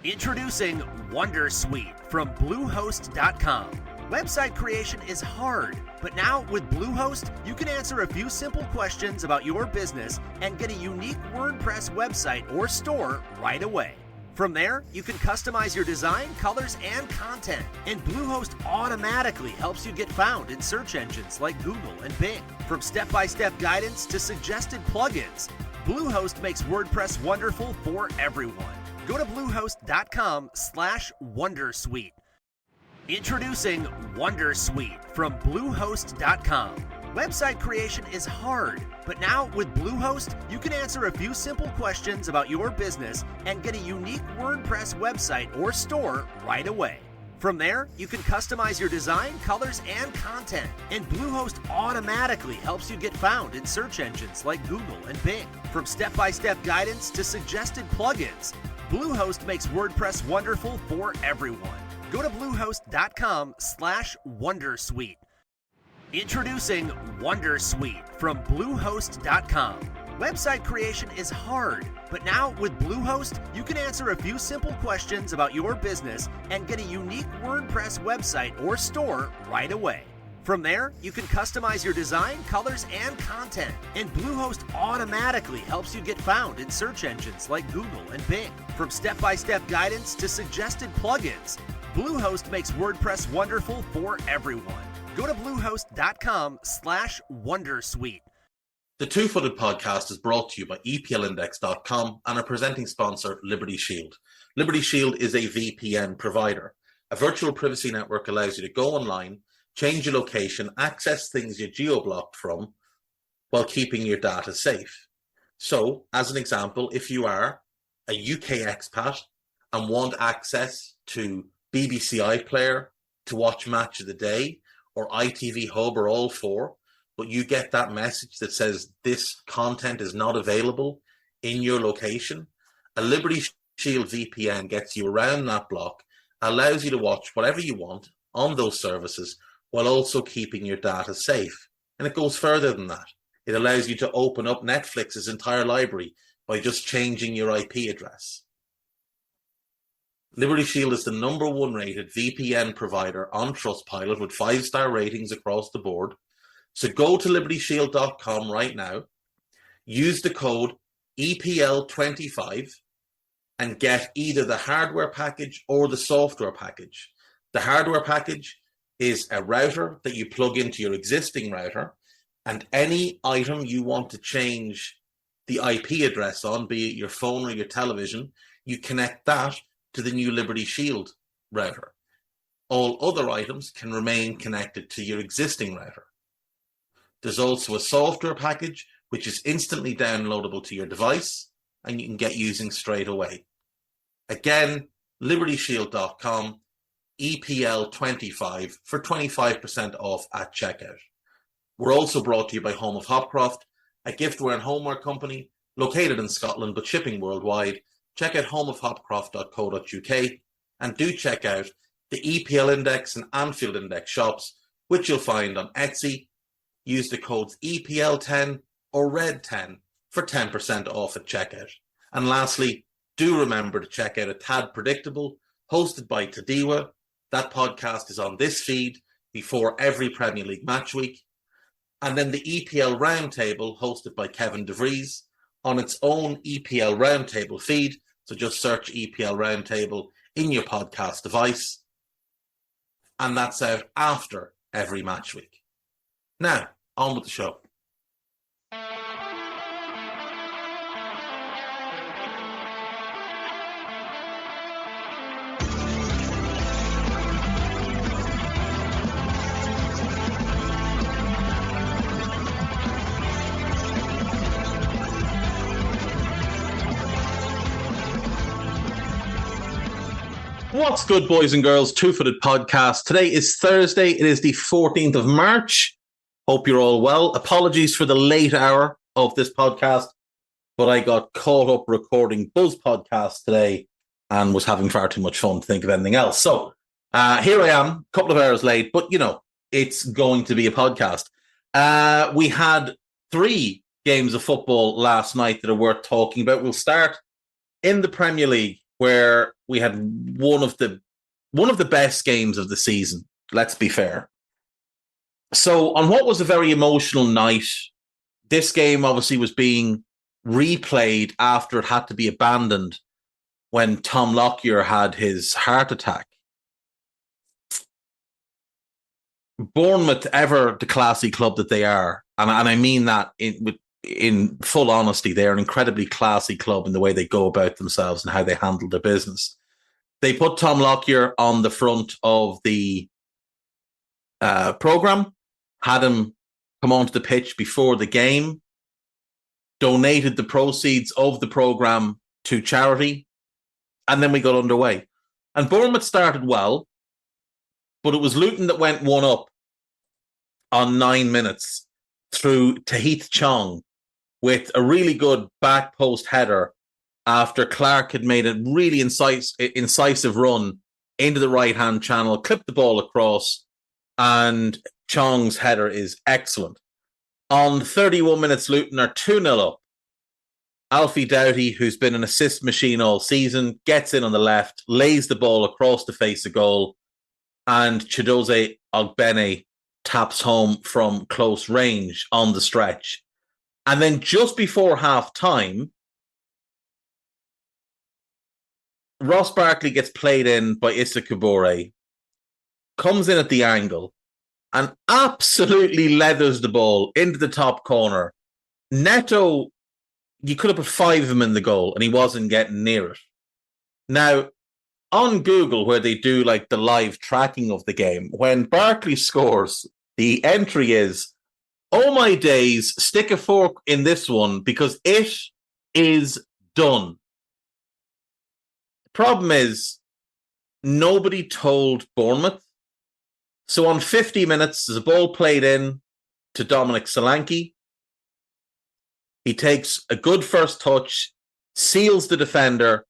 Introducing Wondersuite from Bluehost.com. Website creation is hard, but now with Bluehost, you can answer a few simple questions about your business and get a unique WordPress website or store right away. From there, you can customize your design, colors, and content, and Bluehost automatically helps you get found in search engines like Google and Bing. From step-by-step guidance to suggested plugins, Bluehost makes WordPress wonderful for everyone. Go to bluehost.com/wondersuite. Introducing Wondersuite from Bluehost.com. Website creation is hard, but now with Bluehost, you can answer a few simple questions about your business and get a unique WordPress website or store right away. From there, you can customize your design, colors, and content, and Bluehost automatically helps you get found in search engines like Google and Bing. From step-by-step guidance to suggested plugins, Bluehost makes WordPress wonderful for everyone. Go to bluehost.com/wondersuite. Introducing Wondersuite from Bluehost.com. Website creation is hard, but now with Bluehost, you can answer a few simple questions about your business and get a unique WordPress website or store right away. From there, you can customize your design, colors, and content, and Bluehost automatically helps you get found in search engines like Google and Bing. From step-by-step guidance to suggested plugins, Bluehost makes WordPress wonderful for everyone. Go to bluehost.com/wondersuite. The Two-Footed Podcast is brought to you by EPLindex.com and our presenting sponsor, Liberty Shield. Liberty Shield is a VPN provider. A virtual privacy network allows you to go online, change your location, access things you're geo-blocked from while keeping your data safe. So, as an example, if you are a UK expat and want access to BBC iPlayer to watch Match of the Day or ITV Hub or all four, but you get that message that says this content is not available in your location, a Liberty Shield VPN gets you around that block, allows you to watch whatever you want on those services while also keeping your data safe. And it goes further than that. It allows you to open up Netflix's entire library by just changing your IP address. Liberty Shield is the #1 rated VPN provider on Trustpilot with 5-star ratings across the board. So go to libertyshield.com right now, use the code EPL25 and get either the hardware package or the software package. The hardware package is a router that you plug into your existing router, and any item you want to change the IP address on, be it your phone or your television, you connect that to the new Liberty Shield router. All other items can remain connected to your existing router. There's also a software package which is instantly downloadable to your device and you can get using straight away. Again, libertyshield.com, EPL25 for 25% off at checkout. We're also brought to you by Home of Hopcroft, a giftware and homeware company located in Scotland but shipping worldwide. Check out homeofhopcroft.co.uk and do check out the EPL Index and Anfield Index shops, which you'll find on Etsy. Use the codes EPL10 or RED10 for 10% off at checkout. And lastly, do remember to check out A Tad Predictable, hosted by Tadiwa. That podcast is on this feed before every Premier League match week. And then the EPL Roundtable, hosted by Kevin DeVries, on its own EPL Roundtable feed. So just search EPL Roundtable in your podcast device. And that's out after every match week. Now, on with the show. What's good, boys and girls? Two-Footed Podcast. Today is Thursday. It is the 14th of March. Hope you're all well. Apologies for the late hour of this podcast, but I got caught up recording Buzz Podcast today and was having far too much fun to think of anything else. So here I am, a couple of hours late, but, you know, it's going to be a podcast. We had 3 games of football last night that are worth talking about. We'll start in the Premier League where we had one of the best games of the season. Let's be fair. So on what was a very emotional night, this game obviously was being replayed after it had to be abandoned when Tom Lockyer had his heart attack. Bournemouth, ever the classy club that they are, and I mean that in full honesty, they're an incredibly classy club in the way they go about themselves and how they handle their business. They put Tom Lockyer on the front of the programme, had him come onto the pitch before the game, donated the proceeds of the programme to charity, and then we got underway. And Bournemouth started well, but it was Luton that went one up on 9 minutes through Tahith Chong with a really good back post header after Clark had made a really incisive run into the right-hand channel, clipped the ball across, and Chong's header is excellent. On 31 minutes, Luton are 2-0 up. Alfie Doughty, who's been an assist machine all season, gets in on the left, lays the ball across the face of goal, and Chidozie Ogbene taps home from close range on the stretch. And then just before half-time, Ross Barkley gets played in by Issa Kabore, comes in at the angle, and absolutely leathers the ball into the top corner. Neto, you could have put 5 of them in the goal, and he wasn't getting near it. Now, on Google, where they do like the live tracking of the game, when Barkley scores, the entry is, "Oh my days, stick a fork in this one because it is done." The problem is, nobody told Bournemouth. So on 50 minutes, there's a ball played in to Dominic Solanke. He takes a good first touch, seals the defender,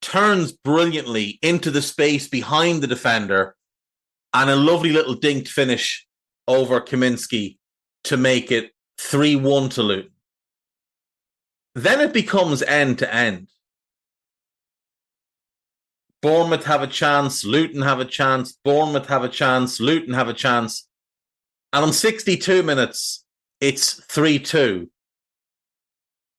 turns brilliantly into the space behind the defender, and a lovely little dinked finish over Kaminski to make it 3-1 to Luton. Then it becomes end to end. Bournemouth have a chance, Luton have a chance, Bournemouth have a chance, Luton have a chance. And on 62 minutes, it's 3-2.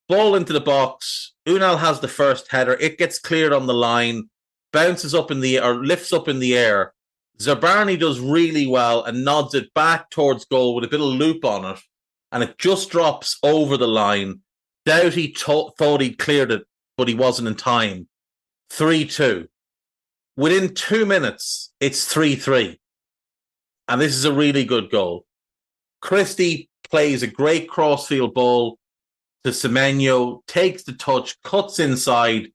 Ball into the box. Unal has the first header. It gets cleared on the line, bounces up in the air, or lifts up in the air. Zabarni does really well and nods it back towards goal with a bit of loop on it, and it just drops over the line. Doughty thought he'd cleared it, but he wasn't in time. 3-2. Within 2 minutes, it's 3-3. And this is a really good goal. Christie plays a great crossfield ball to Semenyo, takes the touch, cuts inside,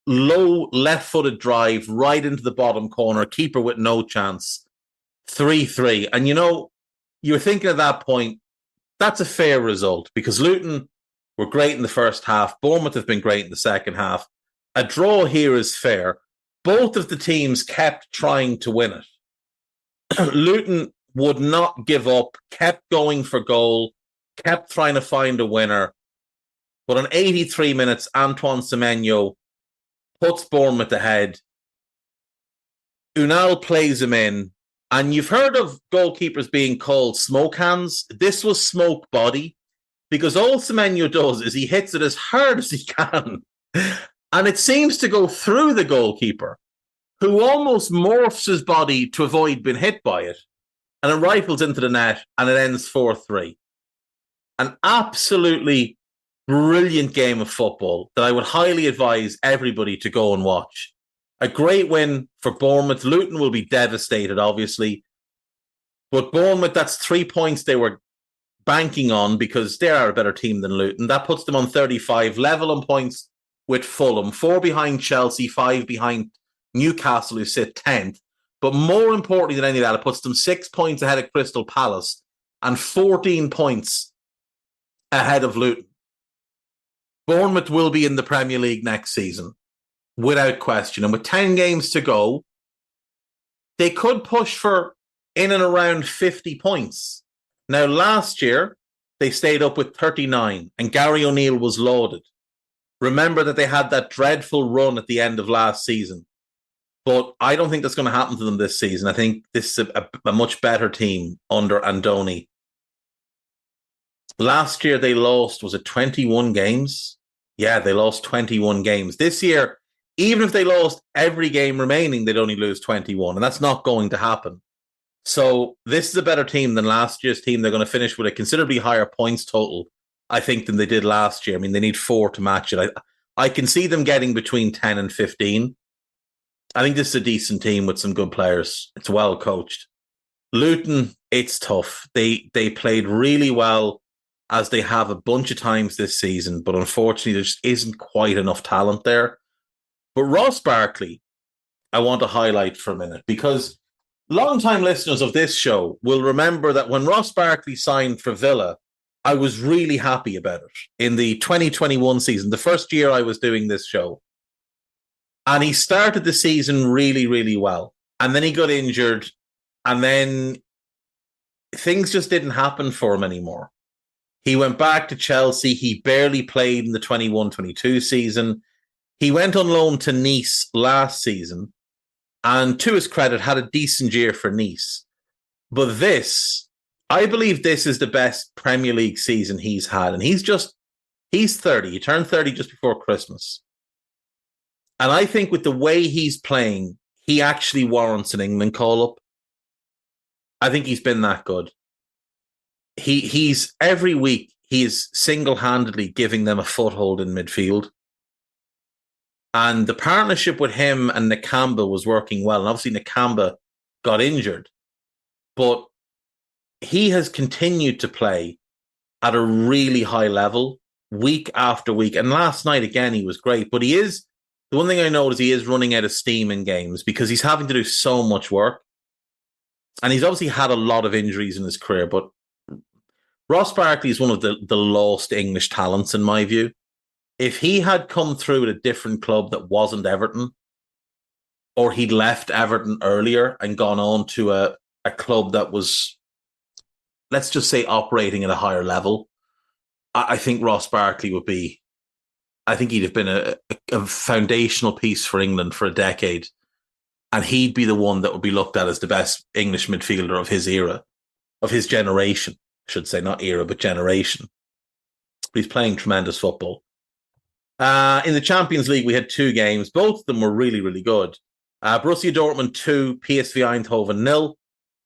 low left-footed drive right into the bottom corner, keeper with no chance. 3-3. And you know, you were thinking at that point, that's a fair result because Luton were great in the first half. Bournemouth have been great in the second half. A draw here is fair. Both of the teams kept trying to win it. Luton would not give up, kept going for goal, kept trying to find a winner. But on 83 minutes, Antoine Semenyo puts Bournemouth ahead. Unal plays him in. And you've heard of goalkeepers being called smoke hands. This was smoke body because all Semenyo does is he hits it as hard as he can. And it seems to go through the goalkeeper, who almost morphs his body to avoid being hit by it. And it rifles into the net and it ends 4-3. An absolutely brilliant game of football that I would highly advise everybody to go and watch. A great win for Bournemouth. Luton will be devastated, obviously. But Bournemouth, that's 3 points they were banking on because they are a better team than Luton. That puts them on 35, level on points with Fulham, 4 behind Chelsea, 5 behind Newcastle, who sit 10th. But more importantly than any of that, it puts them 6 points ahead of Crystal Palace and 14 points ahead of Luton. Bournemouth will be in the Premier League next season, without question. And with 10 games to go, they could push for in and around 50 points. Now, last year, they stayed up with 39, and Gary O'Neill was lauded. Remember that they had that dreadful run at the end of last season. But I don't think that's going to happen to them this season. I think this is a much better team under Andoni. Last year they lost, was it 21 games? Yeah, they lost 21 games. This year, even if they lost every game remaining, they'd only lose 21, and that's not going to happen. So this is a better team than last year's team. They're going to finish with a considerably higher points total, I think, than they did last year. I mean, they need 4 to match it. I can see them getting between 10 and 15. I think this is a decent team with some good players. It's well coached. Luton, it's tough. They played really well, as they have a bunch of times this season, but unfortunately there just isn't quite enough talent there. But Ross Barkley, I want to highlight for a minute, because long-time listeners of this show will remember that when Ross Barkley signed for Villa, I was really happy about it in the 2021 season, the first year I was doing this show. And he started the season really, really well. And then he got injured, and then things just didn't happen for him anymore. He went back to Chelsea. He barely played in the 21-22 season. He went on loan to Nice last season, and to his credit, had a decent year for Nice. But I believe this is the best Premier League season he's had. And he's 30. He turned 30 just before Christmas. And I think with the way he's playing, he actually warrants an England call-up. I think he's been that good. He's every week, he's single-handedly giving them a foothold in midfield. And the partnership with him and Nakamba was working well. And obviously Nakamba got injured. But he has continued to play at a really high level week after week. And last night, again, he was great. But the one thing I know is he is running out of steam in games because he's having to do so much work. And he's obviously had a lot of injuries in his career. But Ross Barkley is one of the lost English talents, in my view. If he had come through at a different club that wasn't Everton, or he'd left Everton earlier and gone on to a club that was, let's just say, operating at a higher level, I think Ross Barkley would be, I think he'd have been a foundational piece for England for a decade. And he'd be the one that would be looked at as the best English midfielder of his era, of his generation, I should say, not era, but generation. He's playing tremendous football. In the Champions League, we had 2 games. Both of them were really, really good. Borussia Dortmund 2, PSV Eindhoven 0.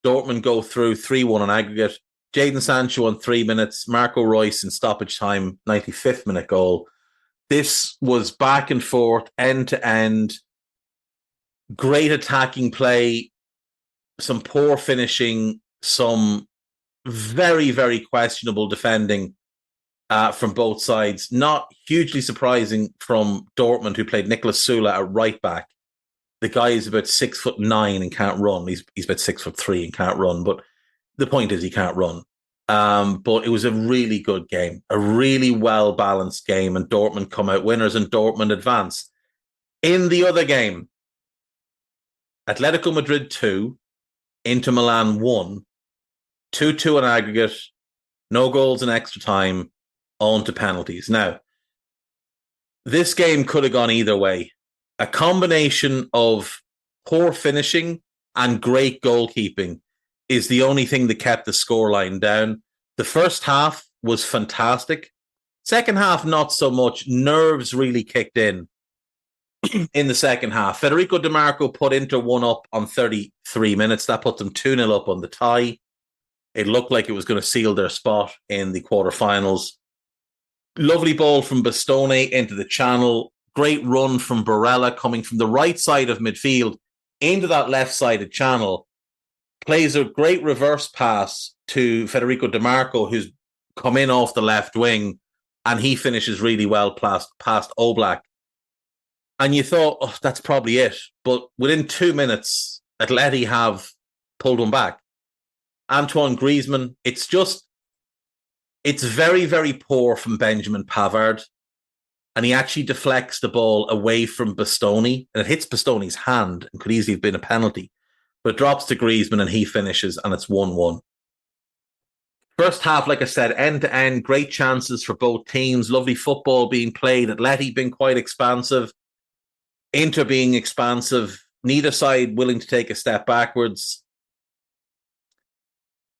Dortmund go through 3-1 on aggregate. Jadon Sancho on 3 minutes. Marco Reus in stoppage time, 95th minute goal. This was back and forth, end to end. Great attacking play. Some poor finishing. Some very, very questionable defending from both sides. Not hugely surprising from Dortmund, who played Niklas Süle at right back. The guy is about 6'9" and can't run. He's about 6'3" and can't run. But the point is, he can't run. But it was a really good game, a really well-balanced game, and Dortmund come out winners and Dortmund advance. In the other game, Atletico Madrid 2, Inter Milan 1, 2-2 on aggregate, no goals in extra time, on to penalties. Now, this game could have gone either way. A combination of poor finishing and great goalkeeping is the only thing that kept the scoreline down. The first half was fantastic. Second half, not so much. Nerves really kicked in the second half. Federico Di Marco put Inter 1 up on 33 minutes. That put them 2-0 up on the tie. It looked like it was going to seal their spot in the quarterfinals. Lovely ball from Bastoni into the channel. Great run from Barella coming from the right side of midfield into that left-sided channel. Plays a great reverse pass to Federico Di Marco, who's come in off the left wing, and he finishes really well past Oblak. And you thought, oh, that's probably it. But within 2 minutes, Atleti have pulled him back. Antoine Griezmann, it's very, very poor from Benjamin Pavard. And he actually deflects the ball away from Bastoni, and it hits Bastoni's hand and could easily have been a penalty. But it drops to Griezmann and he finishes, and it's 1-1. First half, like I said, end to end, great chances for both teams. Lovely football being played. Atleti being quite expansive. Inter being expansive. Neither side willing to take a step backwards.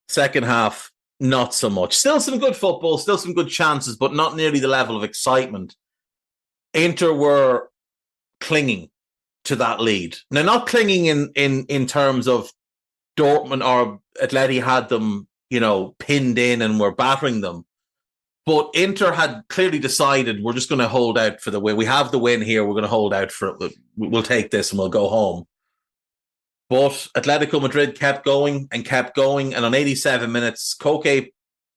Second half, not so much. Still some good football, still some good chances, but not nearly the level of excitement. Inter were clinging to that lead. Now, not clinging in terms of Dortmund or Atleti had them, pinned in and were battering them. But Inter had clearly decided we're just going to hold out for the win. We have the win here. We're going to hold out for it. We'll take this and we'll go home. But Atletico Madrid kept going. And on 87 minutes, Koke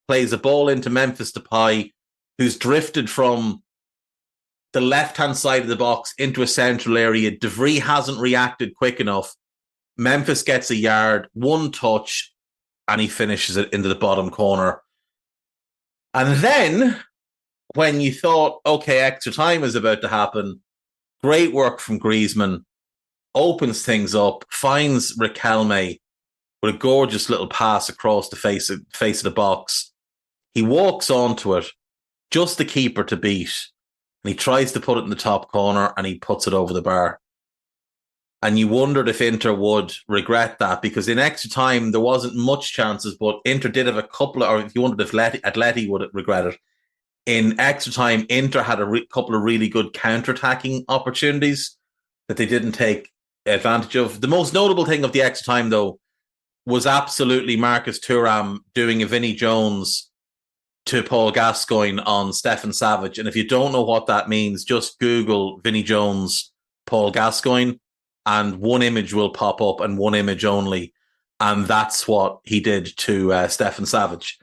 plays a ball into Memphis Depay, who's drifted from the left-hand side of the box into a central area. De Vrij hasn't reacted quick enough. Memphis gets a yard, one touch, and he finishes it into the bottom corner. And then, when you thought, okay, extra time is about to happen, great work from Griezmann, opens things up, finds Riquelme with a gorgeous little pass across the face of the box. He walks onto it, just the keeper to beat, and he tries to put it in the top corner, and he puts it over the bar. And you wondered if Inter would regret that, because in extra time, there wasn't much chances, but Inter did have a couple or if you wondered if Atleti would regret it. In extra time, Inter had a couple of really good counter-attacking opportunities that they didn't take advantage of. The most notable thing of the extra time, though, was absolutely Marcus Thuram doing a Vinnie Jones to Paul Gascoigne on Stefan Savic. And if you don't know what that means, just Google Vinnie Jones, Paul Gascoigne, and one image will pop up and one image only. And that's what he did to Stefan Savic.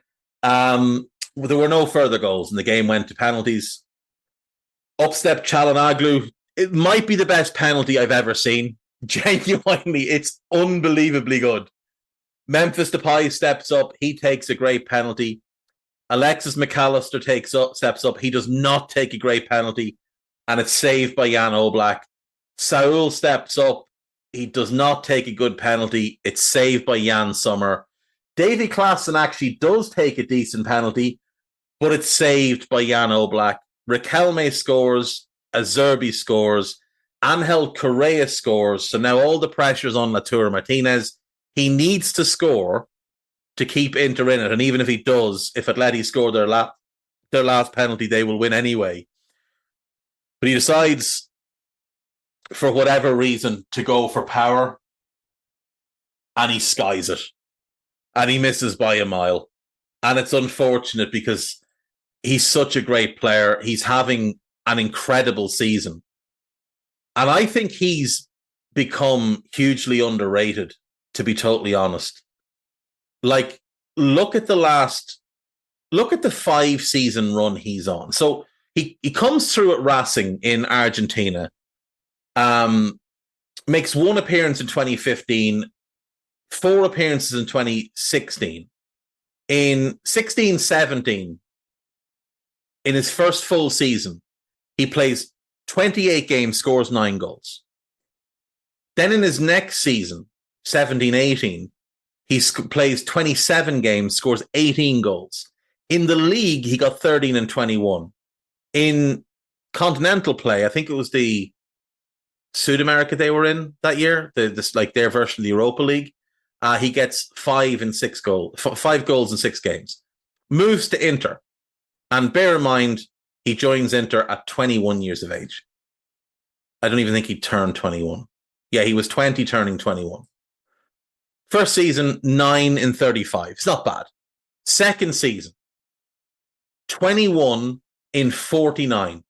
There were no further goals and the game went to penalties. Upstep Çalhanoğlu. It might be the best penalty I've ever seen. Genuinely, it's unbelievably good. Memphis Depay steps up. He takes a great penalty. Alexis McAllister steps up. He does not take a great penalty. And it's saved by Jan Oblak. Saul steps up. He does not take a good penalty. It's saved by Jan Sommer. Davy Klaassen actually does take a decent penalty, but it's saved by Jan Oblak. Riquelme scores. Xabi scores. Angel Correa scores. So now all the pressure's on Lautaro Martinez. He needs to score to keep Inter in it. And even if he does, if Atleti score their last penalty, they will win anyway. But he decides, for whatever reason, to go for power. And he skies it. And he misses by a mile. And it's unfortunate because he's such a great player. He's having an incredible season. And I think he's become hugely underrated, to be totally honest. Like, look at the 5-season run he's on. So he comes through at Racing in Argentina, makes one appearance in 2015, 4 appearances in 2016. In 16-17, in his first full season, he plays 28 games, scores 9 goals. Then in his next season, 17-18, he plays 27 games, scores 18 goals. In the league, he got 13 and 21. In continental play, I think it was the South America they were in that year, their version of the Europa League. He gets 5 goals in 6 games. Moves to Inter. And bear in mind, he joins Inter at 21 years of age. I don't even think he turned 21. Yeah, he was 20 turning 21. First season, 9 in 35. It's not bad. Second season, 21 in 49.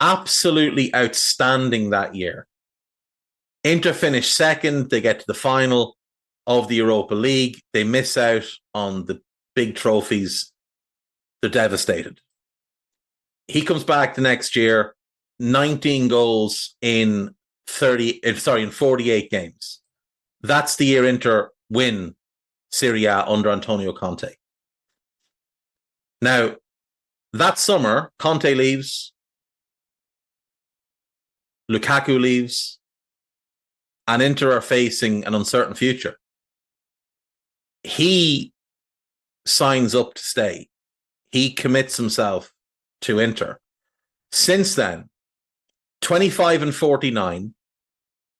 Absolutely outstanding that year. Inter finish second. They get to the final of the Europa League. They miss out on the big trophies. They're devastated. He comes back the next year, 19 goals in 48 games. That's the year Inter win Serie A under Antonio Conte. Now, that summer, Conte leaves, Lukaku leaves, and Inter are facing an uncertain future. He signs up to stay. He commits himself to Inter. Since then, 25 and 49,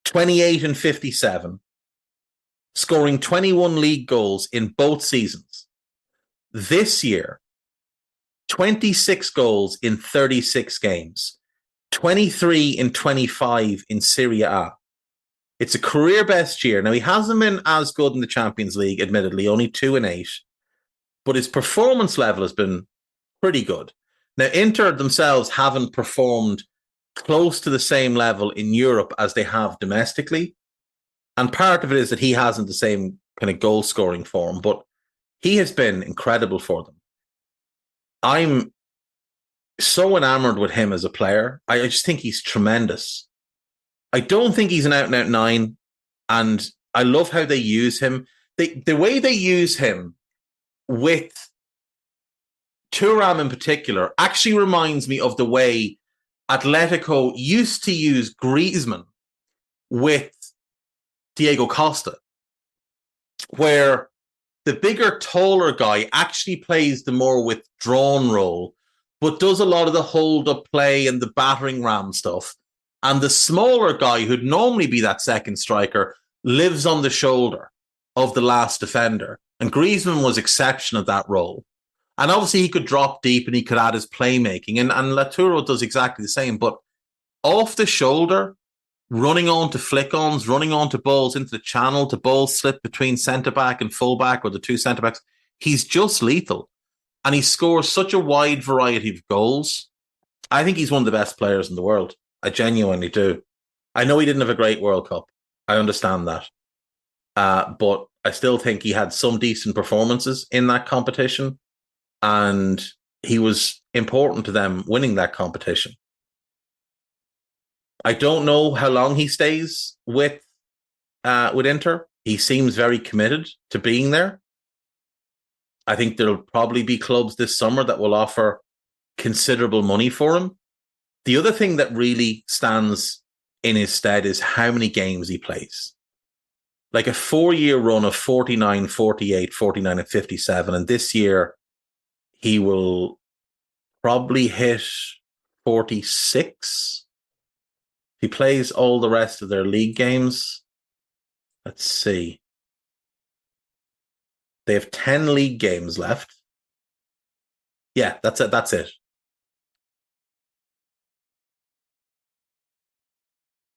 28 and 57, scoring 21 league goals in both seasons. This year, 26 goals in 36 games, 23 in 25 in Serie A. It's a career best year. Now, he hasn't been as good in the Champions League, admittedly, only 2 and 8, but his performance level has been pretty good. Now, Inter themselves haven't performed close to the same level in Europe as they have domestically. And part of it is that he hasn't the same kind of goal scoring form, but he has been incredible for them. I'm so enamored with him as a player. I just think he's tremendous. I don't think he's an out-and-out 9, and I love how they use him. The way they use him with Thuram in particular actually reminds me of the way Atletico used to use Griezmann with Diego Costa, where the bigger, taller guy actually plays the more withdrawn role, but does a lot of the hold-up play and the battering ram stuff. And the smaller guy, who'd normally be that second striker, lives on the shoulder of the last defender. And Griezmann was exceptional at that role. And obviously he could drop deep and he could add his playmaking. And Lautaro does exactly the same. But off the shoulder, running on to flick-ons, running on to balls into the channel, to balls slip between centre-back and full-back, or the two centre-backs, he's just lethal. And he scores such a wide variety of goals. I think he's one of the best players in the world. I genuinely do. I know he didn't have a great World Cup. I understand that. But I still think he had some decent performances in that competition. And he was important to them winning that competition. I don't know how long he stays with Inter. He seems very committed to being there. I think there'll probably be clubs this summer that will offer considerable money for him. The other thing that really stands in his stead is how many games he plays. Like a 4-year run of 49, 48, 49, and 57. And this year, he will probably hit 46. He plays all the rest of their league games. Let's see. They have 10 league games left. Yeah, that's it. That's it.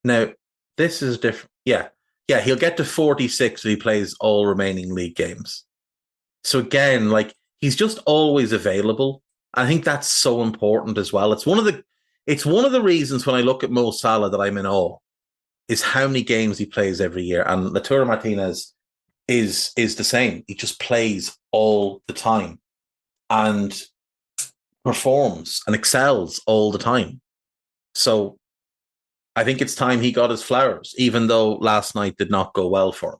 Now, this is different. Yeah, he'll get to 46 if he plays all remaining league games. So again, like, he's just always available. I think that's so important as well. It's one of the reasons when I look at Mo Salah that I'm in awe, is how many games he plays every year. And Lautaro Martinez is the same. He just plays all the time and performs and excels all the time. So I think it's time he got his flowers, even though last night did not go well for him.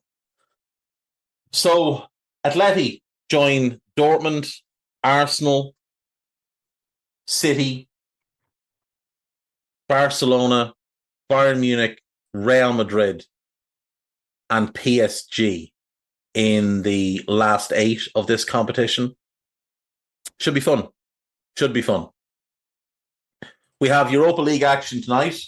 So Atleti join Dortmund, Arsenal, City, Barcelona, Bayern Munich, Real Madrid, and PSG in the last 8 of this competition. Should be fun. We have Europa League action tonight.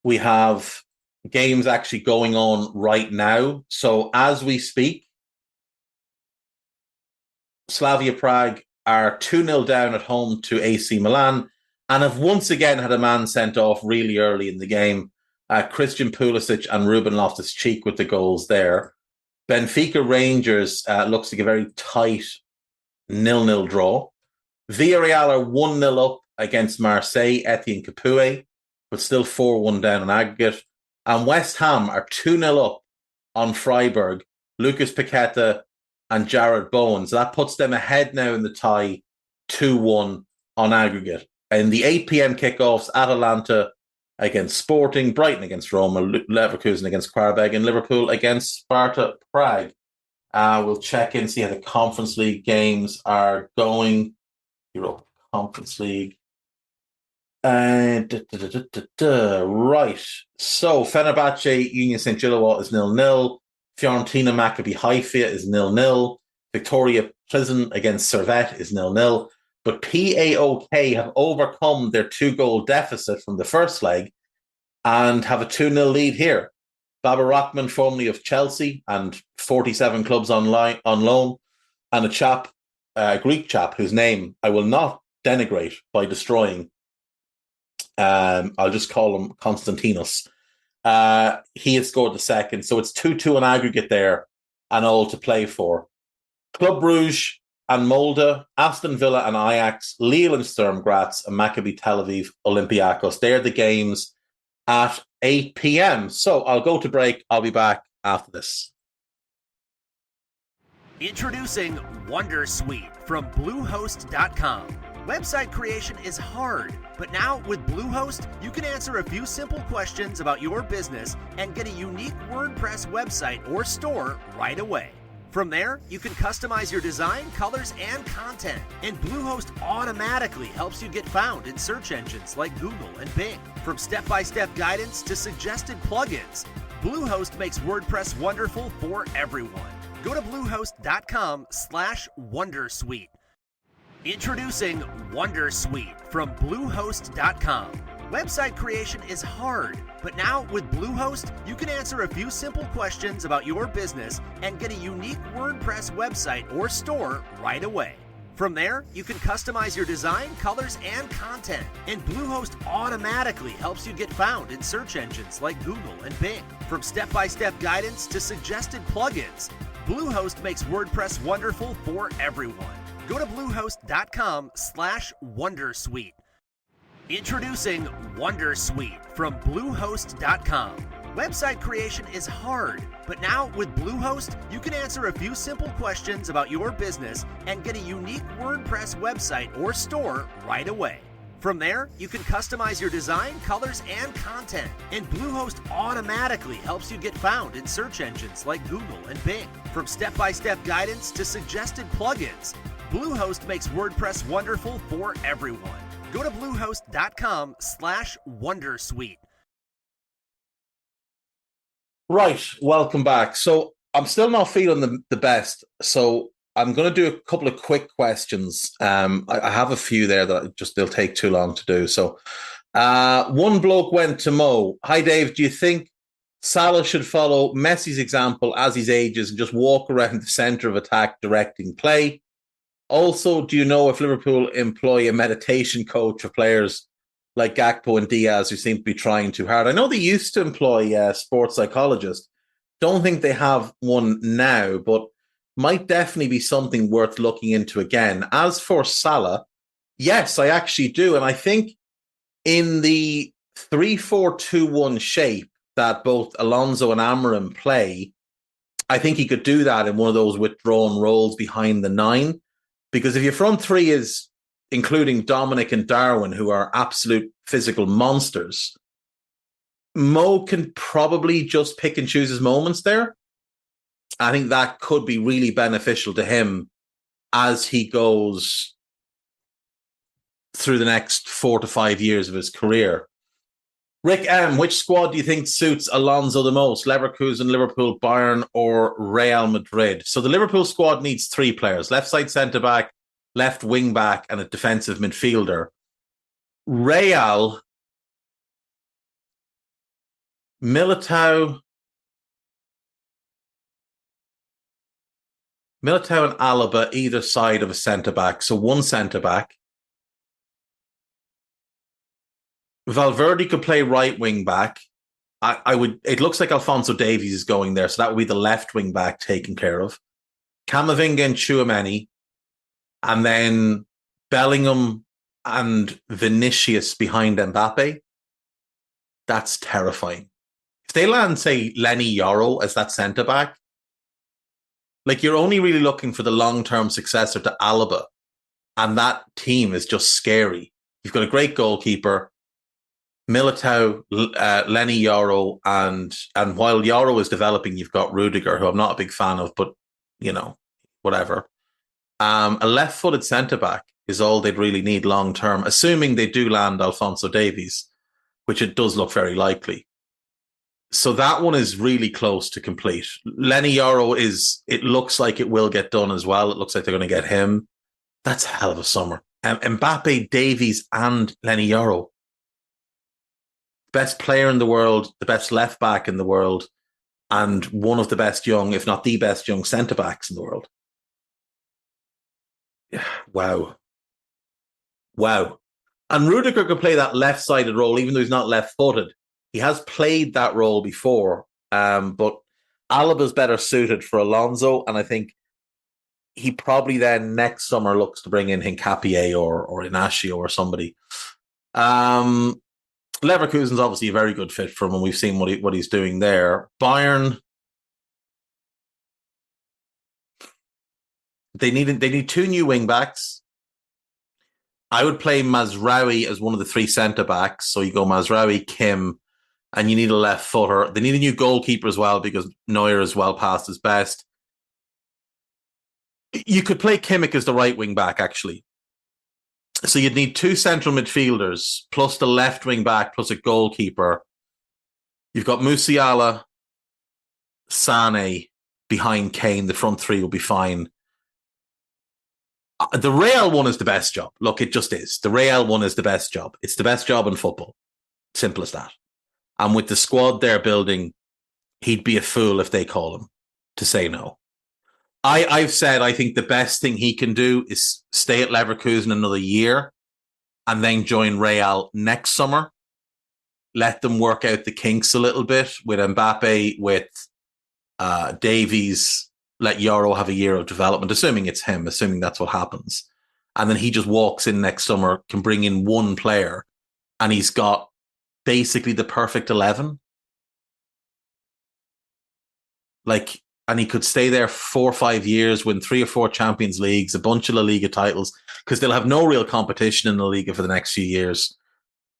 We have games actually going on right now. So as we speak, Slavia Prague are 2-0 down at home to AC Milan and have once again had a man sent off really early in the game. Christian Pulisic and Ruben Loftus-Cheek with the goals there. Benfica Rangers looks like a very tight 0-0 draw. Villarreal are 1-0 up against Marseille, Etienne Capoue, but still 4-1 down on aggregate. And West Ham are 2-0 up on Freiburg, Lucas Paqueta and Jared Bowen. So that puts them ahead now in the tie, 2-1 on aggregate. In the 8 p.m. kickoffs, Atalanta against Sporting, Brighton against Roma, Leverkusen against Qarabag, and Liverpool against Sparta Prague. We'll check in, see how the Conference League games are going. Europa Conference League. Right. So Fenerbahce, Union St. Gilloise is 0-0. Fiorentina Maccabi Haifa is 0-0. Victoria Prison against Servette is 0-0. But PAOK have overcome their 2-goal deficit from the first leg and have a 2-0 lead here. Baba Rahman, formerly of Chelsea and 47 clubs on loan, and a Greek chap whose name I will not denigrate by destroying. I'll just call him Konstantinos. He has scored the second, so it's 2-2 on aggregate there and all to play for. Club Brugge and Molde, Aston Villa and Ajax, Lille and Sturm Graz, and Maccabi Tel Aviv Olympiacos. They're the games at 8 p.m. So I'll go to break. I'll be back after this. Introducing Wondersuite from Bluehost.com. Website creation is hard, but now with Bluehost, you can answer a few simple questions about your business and get a unique WordPress website or store right away. From there, you can customize your design, colors, and content. And Bluehost automatically helps you get found in search engines like Google and Bing. From step-by-step guidance to suggested plugins, Bluehost makes WordPress wonderful for everyone. Go to bluehost.com/wondersuite. Introducing Wondersuite from Bluehost.com. Website creation is hard, but now with Bluehost, you can answer a few simple questions about your business and get a unique WordPress website or store right away. From there, you can customize your design, colors, and content. And Bluehost automatically helps you get found in search engines like Google and Bing. From step-by-step guidance to suggested plugins, Bluehost makes WordPress wonderful for everyone. Go to bluehost.com/wondersuite. Introducing Wondersuite from Bluehost.com. Website creation is hard, but now with Bluehost, you can answer a few simple questions about your business and get a unique WordPress website or store right away. From there, you can customize your design, colors, and content. And Bluehost automatically helps you get found in search engines like Google and Bing. From step-by-step guidance to suggested plugins, Bluehost makes WordPress wonderful for everyone. Go to bluehost.com/wondersuite. Right, welcome back. So I'm still not feeling the best. So I'm going to do a couple of quick questions. I have a few there that they'll take too long to do. So one bloke went to Mo. Hi, Dave. Do you think Salah should follow Messi's example as he ages and just walk around the centre of attack directing play? Also, do you know if Liverpool employ a meditation coach for players like Gakpo and Diaz who seem to be trying too hard? I know they used to employ a sports psychologist. Don't think they have one now, but might definitely be something worth looking into again. As for Salah, yes, I actually do. And I think in the 3-4-2-1 shape that both Alonso and Amorim play, I think he could do that in one of those withdrawn roles behind the 9. Because if your front 3 is including Dominic and Darwin, who are absolute physical monsters, Mo can probably just pick and choose his moments there. I think that could be really beneficial to him as he goes through the next 4 to 5 years of his career. Rick M., which squad do you think suits Alonso the most? Leverkusen, Liverpool, Bayern, or Real Madrid? So the Liverpool squad needs 3 players: left side centre-back, left wing-back, and a defensive midfielder. Real, Militao and Alaba either side of a centre-back. So one centre-back. Valverde could play right wing back. I would. It looks like Alphonso Davies is going there, so that would be the left wing back taken care of. Camavinga and Tchouaméni, and then Bellingham and Vinicius behind Mbappe. That's terrifying. If they land, say, Lenny Yoro as that centre back, like you're only really looking for the long-term successor to Alaba, and that team is just scary. You've got a great goalkeeper. Militao, Lenny Yoro, and while Yoro is developing, you've got Rudiger, who I'm not a big fan of, but, whatever. A left-footed centre-back is all they'd really need long-term, assuming they do land Alphonso Davies, which it does look very likely. So that one is really close to complete. Lenny Yoro it looks like it will get done as well. It looks like they're going to get him. That's a hell of a summer. Mbappe, Davies, and Lenny Yoro. Best player in the world, the best left back in the world, and one of the best young, if not the best young centre backs in the world. Yeah, wow. Wow. And Rudiger could play that left-sided role, even though he's not left-footed. He has played that role before, but Alaba's better suited for Alonso, and I think he probably then next summer looks to bring in Hincapié or Inacio or somebody. Leverkusen's obviously a very good fit for him, and we've seen what he's doing there. Bayern, they need two new wing backs. I would play Mazraoui as one of the three centre backs. So you go Mazraoui, Kim, and you need a left footer. They need a new goalkeeper as well because Neuer is well past his best. You could play Kimmich as the right wing back, actually. So you'd need two central midfielders plus the left wing back plus a goalkeeper. You've got Musiala, Sane behind Kane. The front three will be fine. The Real one is the best job. Look, it just is. The Real one is the best job. It's the best job in football. Simple as that. And with the squad they're building, he'd be a fool if they call him to say no. I've said I think the best thing he can do is stay at Leverkusen another year and then join Real next summer. Let them work out the kinks a little bit with Mbappe, with Davies. Let Yoro have a year of development, assuming it's him, assuming that's what happens. And then he just walks in next summer, can bring in one player, and he's got basically the perfect 11. And he could stay there 4 or 5 years, win 3 or 4 Champions Leagues, a bunch of La Liga titles, because they'll have no real competition in the Liga for the next few years.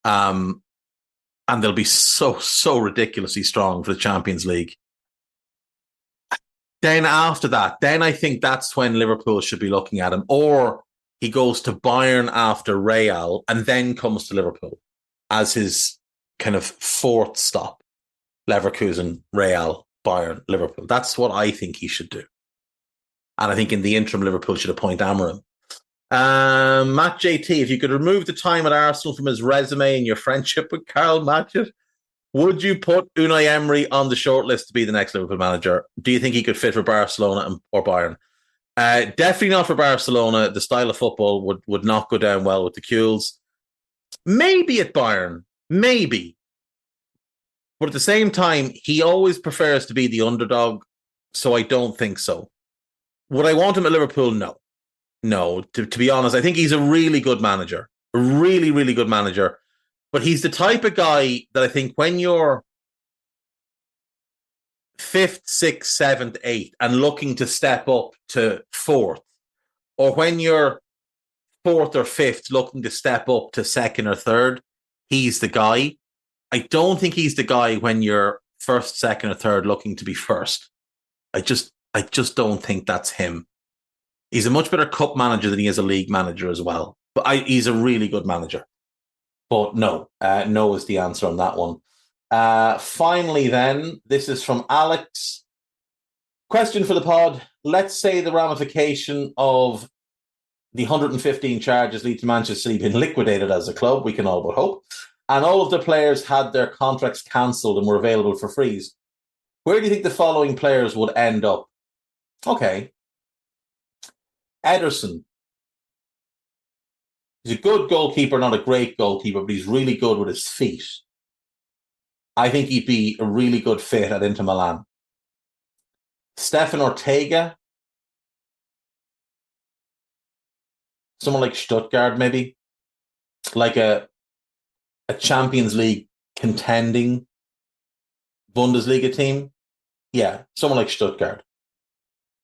And they'll be so ridiculously strong for the Champions League. Then after that, I think that's when Liverpool should be looking at him. Or he goes to Bayern after Real and then comes to Liverpool as his kind of fourth stop. Leverkusen, Real, Bayern, Liverpool. That's what I think he should do. And I think in the interim, Liverpool should appoint Amorim. Matt JT, if you could remove the time at Arsenal from his resume and your friendship with Karl Matchett, would you put Unai Emery on the shortlist to be the next Liverpool manager? Do you think he could fit for Barcelona or Bayern? Definitely not for Barcelona. The style of football would not go down well with the Kules. Maybe at Bayern. Maybe. But at the same time, he always prefers to be the underdog, so I don't think so. Would I want him at Liverpool? No. No, to be honest, I think he's a really good manager. A really, really good manager. But he's the type of guy that I think when you're 5th, 6th, 7th, 8th and looking to step up to 4th, or when you're 4th or 5th looking to step up to 2nd or 3rd, he's the guy. I don't think he's the guy when you're 1st, 2nd or 3rd looking to be 1st. I just don't think that's him. He's a much better cup manager than he is a league manager as well. But he's a really good manager. But no is the answer on that one. Finally, then, this is from Alex. Question for the pod. Let's say the ramification of the 115 charges lead to Manchester City being liquidated as a club. We can all but hope. And all of the players had their contracts cancelled and were available for frees. Where do you think the following players would end up? Okay. Ederson. He's a good goalkeeper, not a great goalkeeper, but he's really good with his feet. I think he'd be a really good fit at Inter Milan. Stefan Ortega. Someone like Stuttgart, maybe. Like a Champions League contending Bundesliga team. Yeah, someone like Stuttgart.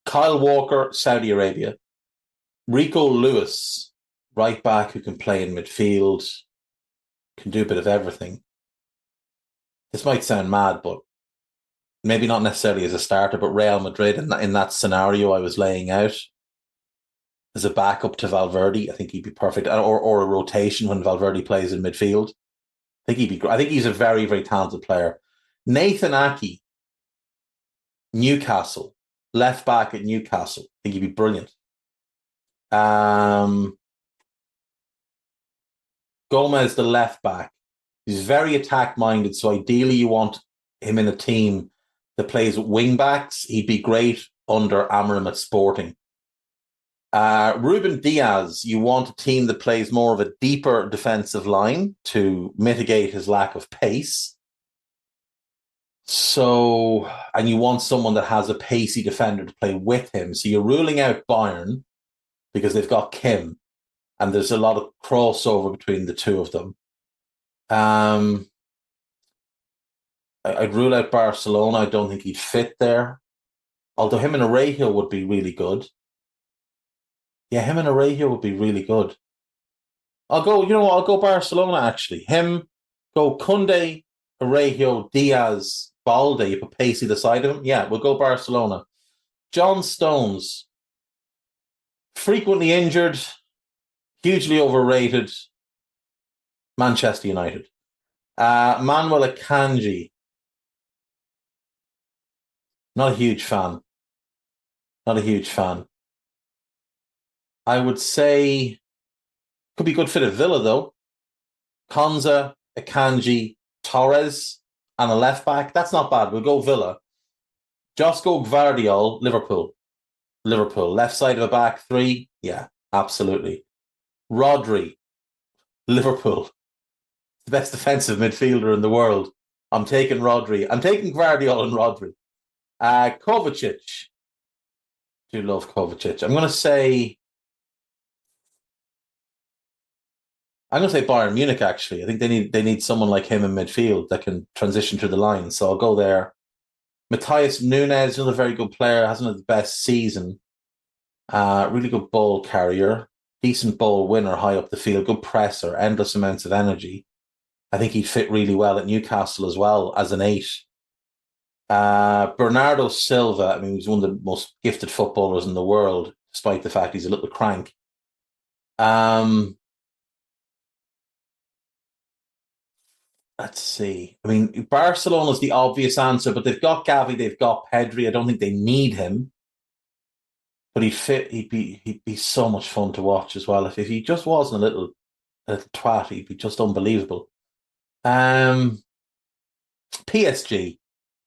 Kyle Walker, Saudi Arabia. Rico Lewis. Right back who can play in midfield, can do a bit of everything. This might sound mad, but maybe not necessarily as a starter, but Real Madrid in that scenario I was laying out as a backup to Valverde, I think he'd be perfect. Or a rotation when Valverde plays in midfield. I think he'd be great. I think he's a very, very talented player. Nathan Aki, Newcastle, left back at Newcastle. I think he'd be brilliant. Gomez, the left back. He's very attack-minded, so ideally you want him in a team that plays with wing-backs. He'd be great under Amorim at Sporting. Ruben Diaz, you want a team that plays more of a deeper defensive line to mitigate his lack of pace. So, and you want someone that has a pacey defender to play with him. So you're ruling out Bayern because they've got Kim, and there's a lot of crossover between the two of them. I'd rule out Barcelona. I don't think he'd fit there. Although him and Araujo would be really good. Yeah, him and Araujo would be really good. I'll go Barcelona, actually. Him, go Koundé, Araujo, Diaz, Balde. You put Pacey the side of him. Yeah, we'll go Barcelona. John Stones, frequently injured, hugely overrated. Manchester United. Manuel Akanji. Not a huge fan. I would say could be good fit at Villa, though. Konza, Akanji, Torres, and a left back. That's not bad. We'll go Villa. Josko Gvardiol, Liverpool. Left side of a back three. Yeah, absolutely. Rodri, Liverpool. The best defensive midfielder in the world. I'm taking Rodri. I'm taking Gvardiol and Rodri. Kovacic. Do love Kovacic. I'm going to say Bayern Munich, actually. I think they need someone like him in midfield that can transition through the line. So I'll go there. Matthias Nunes, another very good player, hasn't had the best season. Really good ball carrier. Decent ball winner high up the field. Good presser. Endless amounts of energy. I think he'd fit really well at Newcastle as well as an 8. Bernardo Silva, I mean, he's one of the most gifted footballers in the world, despite the fact he's a little crank. Let's see. I mean, Barcelona's the obvious answer, but they've got Xavi, they've got Pedri. I don't think they need him. But he'd be so much fun to watch as well. If he just wasn't a little twat, he'd be just unbelievable. PSG.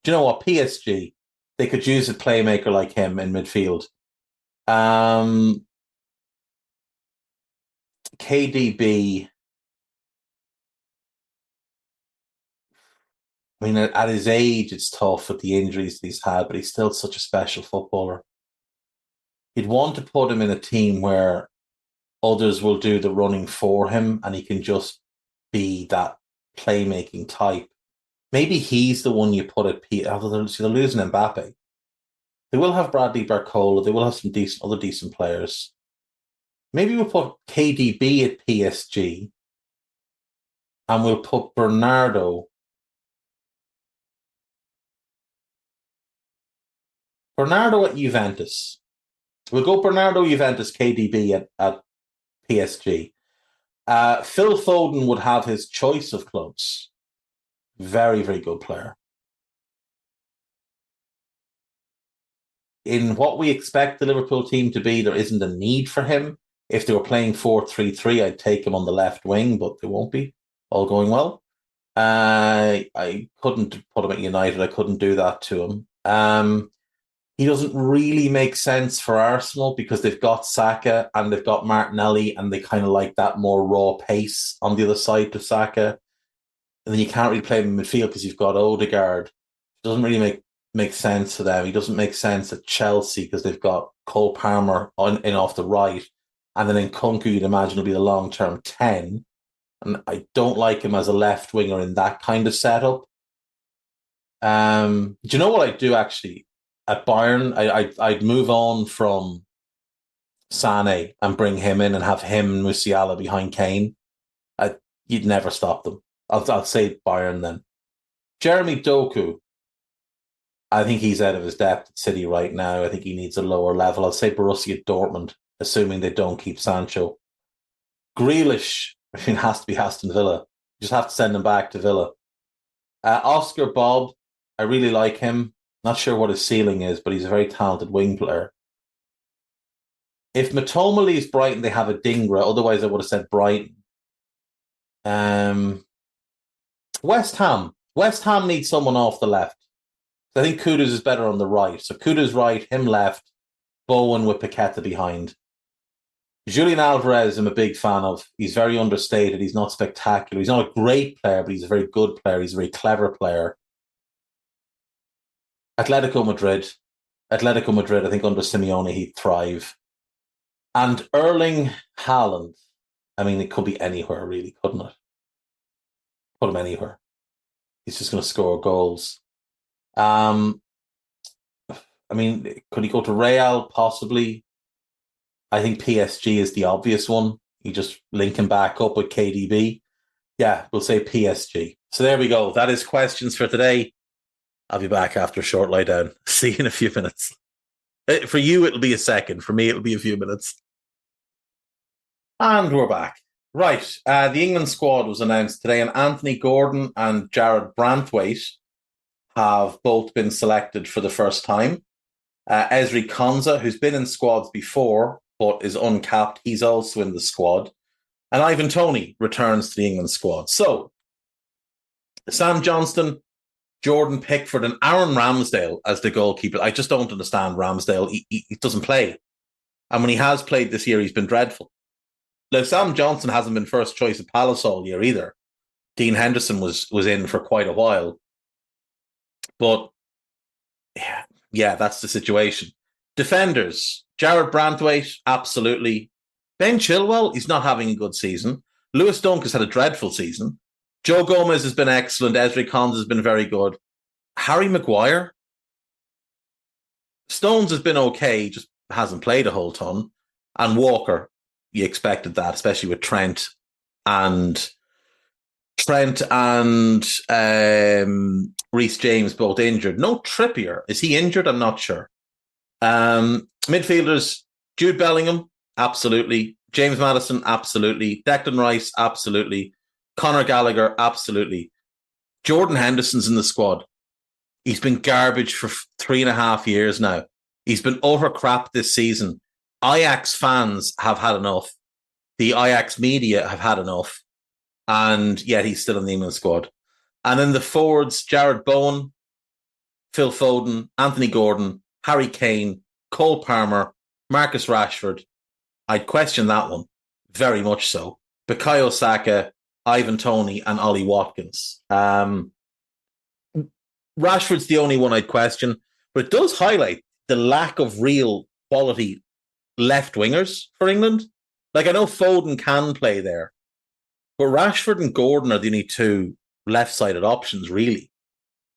Do you know what? PSG, they could use a playmaker like him in midfield. KDB. I mean, at his age, it's tough with the injuries that he's had, but he's still such a special footballer. You'd want to put him in a team where others will do the running for him and he can just be that playmaking type. Maybe he's the one you put at P. Although they're losing Mbappe. They will have Bradley Barcola. They will have some other decent players. Maybe we'll put KDB at PSG and we'll put Bernardo at Juventus. We'll go Bernardo, Juventus, KDB at PSG. Phil Foden would have his choice of clubs. Very, very good player. In what we expect the Liverpool team to be, there isn't a need for him. If they were playing 4-3-3, I'd take him on the left wing, but they won't be. All going well. I couldn't put him at United. I couldn't do that to him. He doesn't really make sense for Arsenal because they've got Saka and they've got Martinelli and they kind of like that more raw pace on the other side to Saka. And then you can't really play him in midfield because you've got Odegaard. It doesn't really make sense for them. He doesn't make sense at Chelsea because they've got Cole Palmer in off the right. And then in Nkunku, you'd imagine will be the long-term 10. And I don't like him as a left winger in that kind of setup. Do you know what I'd do actually? At Bayern, I'd move on from Sané and bring him in and have him and Musiala behind Kane. You'd never stop them. I'll say Bayern then. Jeremy Doku, I think he's out of his depth at City right now. I think he needs a lower level. I'll say Borussia Dortmund, assuming they don't keep Sancho. Grealish, I mean, has to be Aston Villa. You just have to send him back to Villa. Oscar Bob, I really like him. Not sure what his ceiling is, but he's a very talented wing player. If Matoma leaves Brighton, they have a Dingra. Otherwise, I would have said Brighton. Um, West Ham. West Ham needs someone off the left. I think Kudus is better on the right. So Kudus right, him left, Bowen with Paqueta behind. Julian Alvarez, I'm a big fan of. He's very understated. He's not spectacular. He's not a great player, but he's a very good player. He's a very clever player. Atletico Madrid. Atletico Madrid, I think under Simeone, he'd thrive. And Erling Haaland. I mean, it could be anywhere, really, couldn't it? Put him anywhere. He's just going to score goals. I mean, could he go to Real? Possibly. I think PSG is the obvious one. You just link him back up with KDB. Yeah, we'll say PSG. So there we go. That is questions for today. I'll be back after a short lie down. See you in a few minutes. For you, it'll be a second. For me, it'll be a few minutes. And we're back. Right. The England squad was announced today, and Anthony Gordon and Jared Branthwaite have both been selected for the first time. Ezri Konsa, who's been in squads before, but is uncapped, he's also in the squad. And Ivan Toney returns to the England squad. So, Sam Johnston, Jordan Pickford, and Aaron Ramsdale as the goalkeeper. I just don't understand Ramsdale. He doesn't play. And when he has played this year, he's been dreadful. Now, Sam Johnson hasn't been first choice at Palace all year either. Dean Henderson was in for quite a while. But, yeah, that's the situation. Defenders, Jared Branthwaite, absolutely. Ben Chilwell, he's not having a good season. Lewis Dunk has had a dreadful season. Joe Gomez has been excellent. Ezri Konsa has been very good. Harry Maguire. Stones has been okay, just hasn't played a whole ton. And Walker, you expected that, especially with Trent and Reece James both injured. No Trippier. Is he injured? I'm not sure. Midfielders, Jude Bellingham, absolutely. James Maddison, absolutely. Declan Rice, absolutely. Conor Gallagher, absolutely. Jordan Henderson's in the squad. He's been garbage for 3.5 years now. He's been utter crap this season. Ajax fans have had enough. The Ajax media have had enough. And yet he's still in the England squad. And then the forwards, Jared Bowen, Phil Foden, Anthony Gordon, Harry Kane, Cole Palmer, Marcus Rashford. I'd question that one, very much so. Bukayo Saka, Ivan Toney, and Ollie Watkins. Rashford's the only one I'd question, but it does highlight the lack of real quality left wingers for England. Like, I know Foden can play there, but Rashford and Gordon are the only two left-sided options, really.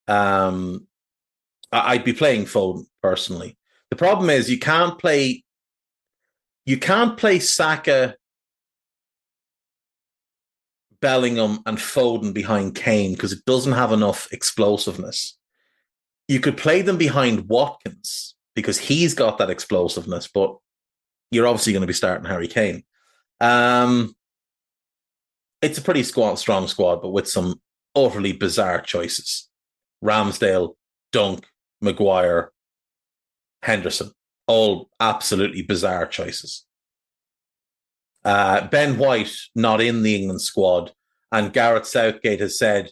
I'd be playing Foden personally. The problem is you can't play Saka, Bellingham, and Foden behind Kane because it doesn't have enough explosiveness. You could play them behind Watkins because he's got that explosiveness, but you're obviously going to be starting Harry Kane. It's a pretty strong squad, but with some utterly bizarre choices. Ramsdale, Dunk, Maguire, Henderson, all absolutely bizarre choices. Ben White not in the England squad, and Gareth Southgate has said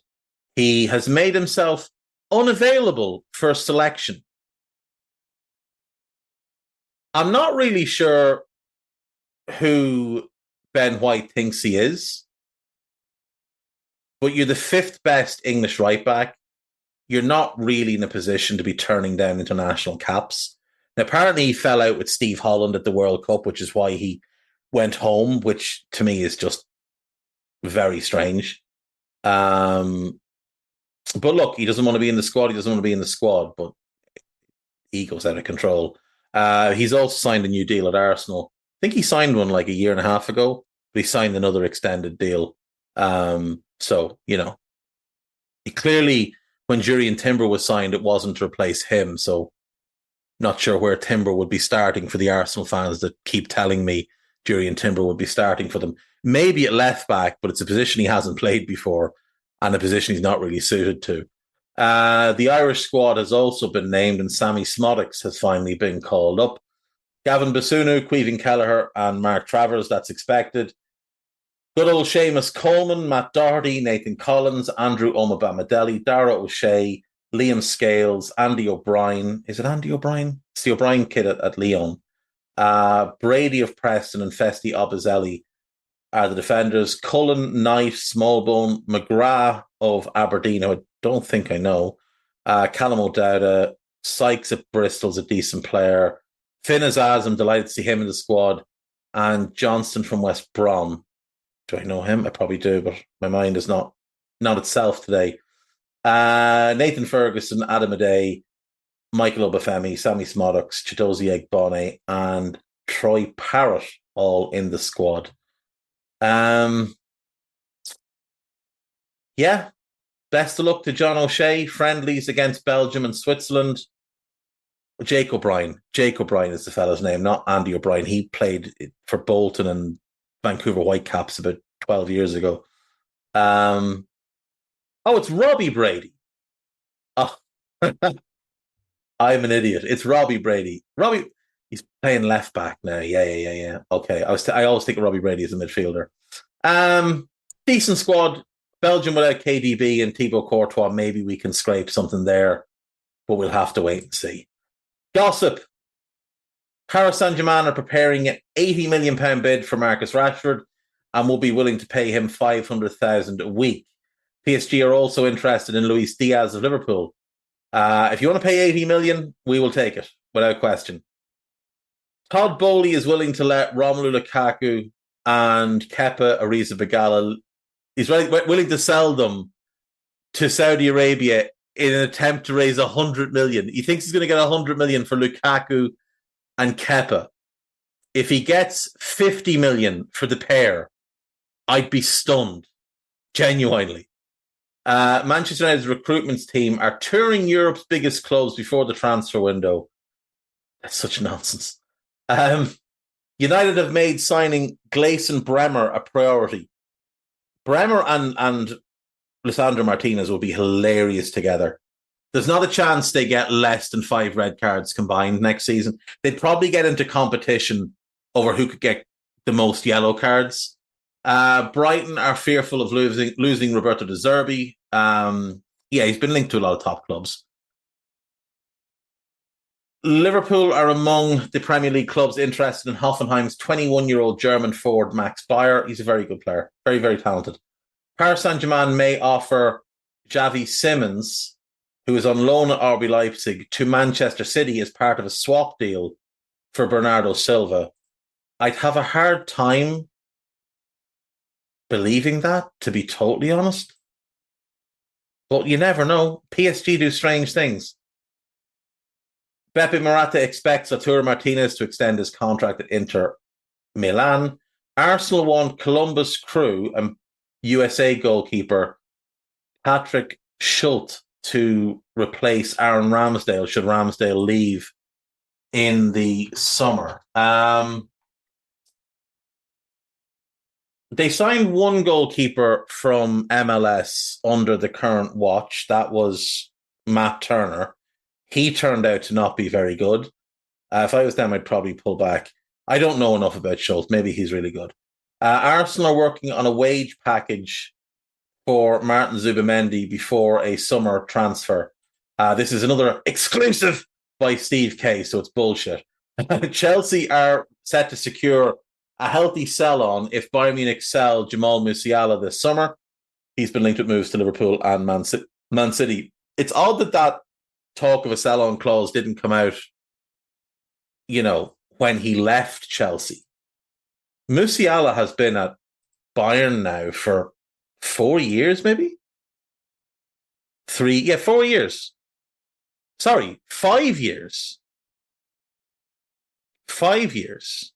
he has made himself unavailable for selection. I'm not really sure who Ben White thinks he is, but you're the 5th best English right back. You're not really in a position to be turning down international caps. Now, apparently he fell out with Steve Holland at the World Cup, which is why he went home, which to me is just very strange. But look, he doesn't want to be in the squad. He doesn't want to be in the squad, but ego's out of control. He's also signed a new deal at Arsenal. I think he signed one like a year and a half ago, but he signed another extended deal. So, you know, clearly when Jurriën Timber was signed, it wasn't to replace him. So not sure where Timber would be starting for the Arsenal fans that keep telling me Jurriën Timber would be starting for them. Maybe at left back, but it's a position he hasn't played before and a position he's not really suited to. The Irish squad has also been named, and Sammy Smodics has finally been called up. Gavin Basunu, Queven Kelleher, and Mark Travers, that's expected. Good old Seamus Coleman, Matt Doherty, Nathan Collins, Andrew Omobamidele, Dara O'Shea, Liam Scales, Andy O'Brien. Is it Andy O'Brien? It's the O'Brien kid at Lyon. Brady of Preston and Festi Obazelli are the defenders. Cullen, Knight, Smallbone, McGrath of Aberdeen, who I don't think I know. Callum O'Dowda, Sykes at Bristol's a decent player. Finn Azaz, I'm delighted to see him in the squad. And Johnston from West Brom. Do I know him? I probably do, but my mind is not itself today. Nathan Ferguson, Adam Aday, Michael Obafemi, Sammy Smoddox, Chidozie Egbone, and Troy Parrott all in the squad. Yeah. Best of luck to John O'Shea. Friendlies against Belgium and Switzerland. Jake O'Brien. Jake O'Brien is the fella's name, not Andy O'Brien. He played for Bolton and Vancouver Whitecaps about 12 years ago. It's Robbie Brady. Oh, I'm an idiot. It's Robbie Brady. Robbie, he's playing left back now. Yeah. Okay, I always think of Robbie Brady as a midfielder. Decent squad. Belgium without KDB and Thibaut Courtois. Maybe we can scrape something there, but we'll have to wait and see. Gossip. Paris Saint-Germain are preparing an £80 million bid for Marcus Rashford and will be willing to pay him $500,000 a week. PSG are also interested in Luis Diaz of Liverpool. If you want to pay $80 million, we will take it without question. Todd Bowley is willing to let Romelu Lukaku and Kepa Arrizabalaga. He's willing to sell them to Saudi Arabia in an attempt to raise $100 million. He thinks he's going to get $100 million for Lukaku and Kepa. If he gets $50 million for the pair, I'd be stunned, genuinely. Manchester United's recruitment team are touring Europe's biggest clubs before the transfer window. That's such nonsense. United have made signing Gleison Bremer a priority. Bremer and Lisandro Martinez will be hilarious together. There's not a chance they get less than 5 red cards combined next season. They'd probably get into competition over who could get the most yellow cards. Brighton are fearful of losing Roberto De Zerbi. He's been linked to a lot of top clubs. Liverpool are among the Premier League clubs interested in Hoffenheim's 21-year-old German forward Max Bayer. He's a very good player, very, very talented. Paris Saint-Germain may offer Xavi Simons, who is on loan at RB Leipzig, to Manchester City as part of a swap deal for Bernardo Silva. I'd have a hard time believing that, to be totally honest. But you never know. PSG do strange things. Beppe Marotta expects Arturo Martinez to extend his contract at Inter Milan. Arsenal want Columbus Crew and USA goalkeeper Patrick Schulte to replace Aaron Ramsdale should Ramsdale leave in the summer. They signed one goalkeeper from MLS under the current watch. That was Matt Turner. He turned out to not be very good. If I was them, I'd probably pull back. I don't know enough about Schultz. Maybe he's really good. Arsenal are working on a wage package for Martin Zubimendi before a summer transfer. This is another exclusive by Steve K, so it's bullshit. Chelsea are set to secure a healthy sell-on if Bayern Munich sell Jamal Musiala this summer. He's been linked with moves to Liverpool and Man City. It's odd that talk of a sell-on clause didn't come out, when he left Chelsea. Musiala has been at Bayern now for 4 years, maybe? 4 years. Sorry, 5 years. 5 years.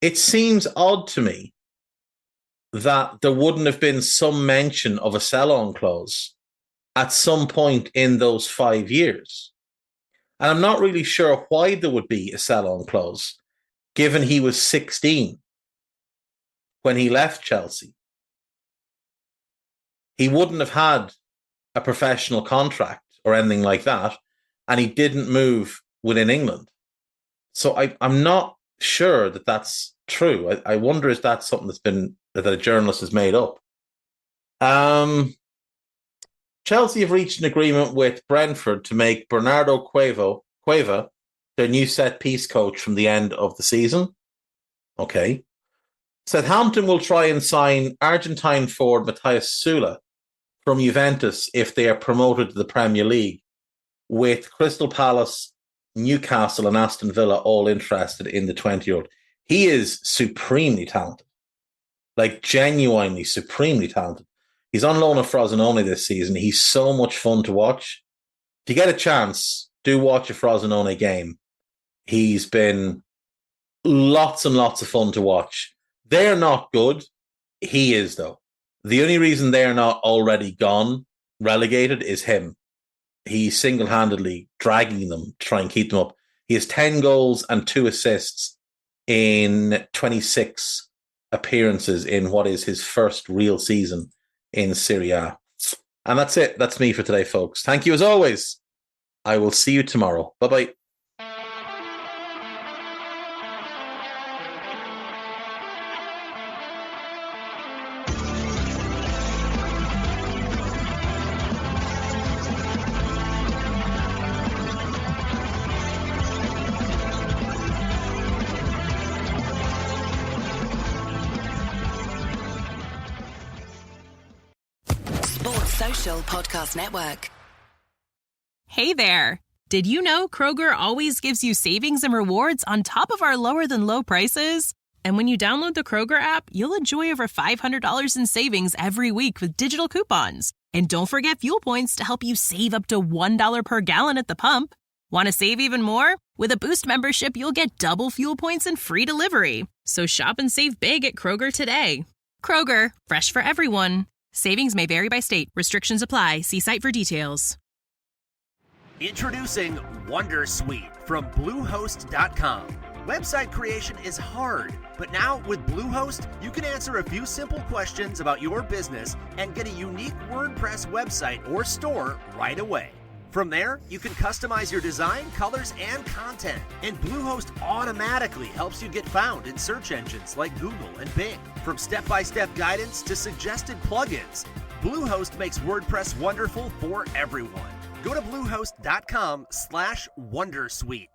It seems odd to me that there wouldn't have been some mention of a sell-on clause at some point in those 5 years. And I'm not really sure why there would be a sell-on clause, given he was 16 when he left Chelsea. He wouldn't have had a professional contract or anything like that, and he didn't move within England. So I'm not sure that that's true. I wonder if that's something that a journalist has made up. Chelsea have reached an agreement with Brentford to make Bernardo Cueva their new set-piece coach from the end of the season. Okay. Southampton will try and sign Argentine forward Matthias Sula from Juventus if they are promoted to the Premier League, with Crystal Palace, Newcastle and Aston Villa all interested in the 20-year-old. He is supremely talented. Like, genuinely supremely talented. He's on loan at Frosinone this season. He's so much fun to watch. If you get a chance, do watch a Frosinone game. He's been lots and lots of fun to watch. They're not good. He is, though. The only reason they're not already gone, relegated, is him. He's single-handedly dragging them to try and keep them up. He has 10 goals and 2 assists in 26 appearances in what is his first real season in Serie A. And that's it. That's me for today, folks. Thank you as always. I will see you tomorrow. Bye-bye. Podcast Network. Hey there. Did you know Kroger always gives you savings and rewards on top of our lower than low prices? And when you download the Kroger app, you'll enjoy over $500 in savings every week with digital coupons. And don't forget fuel points to help you save up to $1 per gallon at the pump. Want to save even more? With a Boost membership, you'll get double fuel points and free delivery. So shop and save big at Kroger today. Kroger, fresh for everyone. Savings may vary by state. Restrictions apply. See site for details. Introducing Wondersuite from Bluehost.com. Website creation is hard, but now with Bluehost, you can answer a few simple questions about your business and get a unique WordPress website or store right away. From there, you can customize your design, colors, and content. And Bluehost automatically helps you get found in search engines like Google and Bing. From step-by-step guidance to suggested plugins, Bluehost makes WordPress wonderful for everyone. Go to bluehost.com/wondersuite.